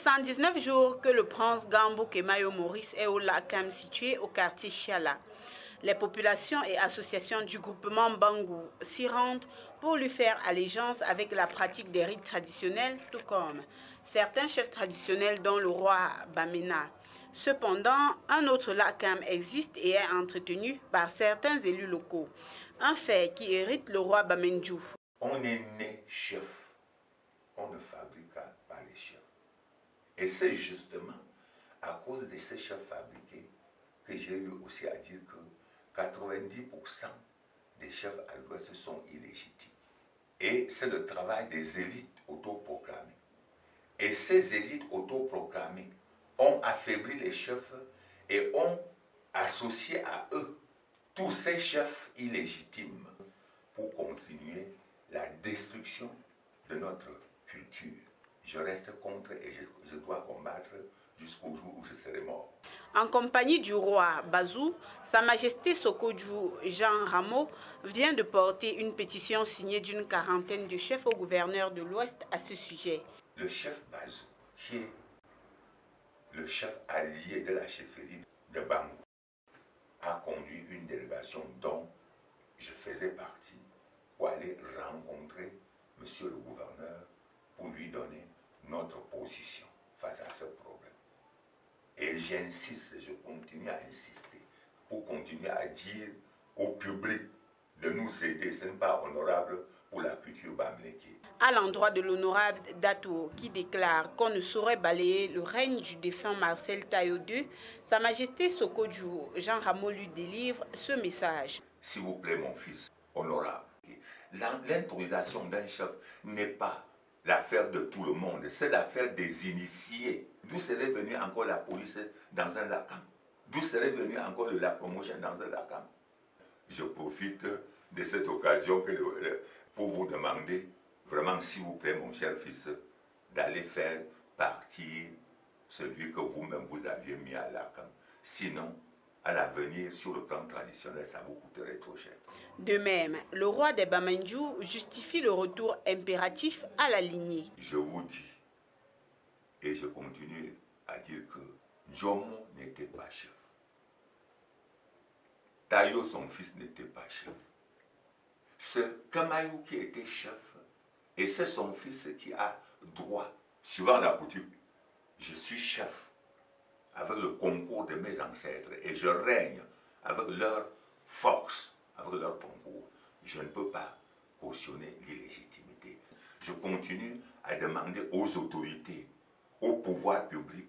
79 jours que le prince Gambo Kemayo Maurice est au Lakam situé au quartier Chiala. Les populations et associations du groupement Bangou s'y rendent pour lui faire allégeance avec la pratique des rites traditionnels, tout comme certains chefs traditionnels dont le roi Bamena. Cependant, un autre Lakam existe et est entretenu par certains élus locaux. Un fait qui hérite le roi Bamenju. On est né chef, on ne fabrique pas les chefs. Et c'est justement à cause de ces chefs fabriqués que j'ai eu aussi à dire que 90% des chefs à l'Ouest sont illégitimes. Et c'est le travail des élites autoproclamées. Et ces élites autoproclamées ont affaibli les chefs et ont associé à eux tous ces chefs illégitimes pour continuer la destruction de notre culture. Je reste contre et je dois combattre jusqu'au jour où je serai mort. En compagnie du roi Bazou, Sa Majesté Sokodjou Jean Rameau vient de porter une pétition signée d'une quarantaine de chefs au gouverneur de l'Ouest à ce sujet. Le chef Bazou, qui est le chef allié de la chefferie de Bangou, a conduit une délégation dont je faisais partie pour aller rencontrer monsieur le gouverneur pour lui donner notre position face à ce problème. Et j'insiste, je continue à insister pour continuer à dire au public de nous aider. Ce n'est pas honorable pour la culture bamileke. À l'endroit de l'honorable Dato qui déclare qu'on ne saurait balayer le règne du défunt Marcel Tayo II, Sa Majesté Sokodjou Jean Rameau lui délivre ce message. S'il vous plaît, mon fils honorable, l'intronisation d'un chef n'est pas l'affaire de tout le monde, c'est l'affaire des initiés. D'où serait venue encore la police dans un Lakam? D'où serait venue encore de la promotion dans un Lakam? Je profite de cette occasion pour vous demander, vraiment s'il vous plaît mon cher fils, d'aller faire partir celui que vous-même vous aviez mis à Lakam. Sinon, à l'avenir, sur le plan traditionnel, ça vous coûterait trop cher. De même, le roi des Bamendjou justifie le retour impératif à la lignée. Je vous dis, et je continue à dire que Djomo n'était pas chef. Tayo, son fils, n'était pas chef. C'est Kamayou qui était chef, et c'est son fils qui a droit, suivant la coutume. Je suis chef avec le concours de mes ancêtres et je règne avec leur force, avec leur concours. Je ne peux pas cautionner l'illégitimité. Je continue à demander aux autorités, au pouvoir public,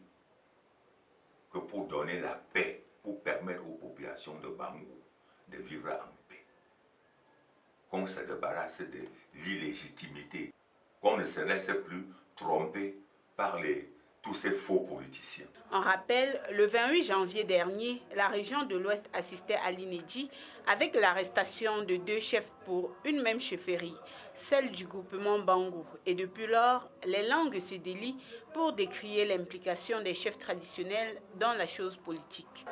que pour donner la paix, pour permettre aux populations de Bangou de vivre en paix, qu'on se débarrasse de l'illégitimité, qu'on ne se laisse plus tromper par tous ces faux politiciens. En rappel, le 28 janvier dernier, la région de l'Ouest assistait à l'inédit avec l'arrestation de 2 chefs pour une même chefferie, celle du groupement Bangou. Et depuis lors, les langues se délient pour décrier l'implication des chefs traditionnels dans la chose politique.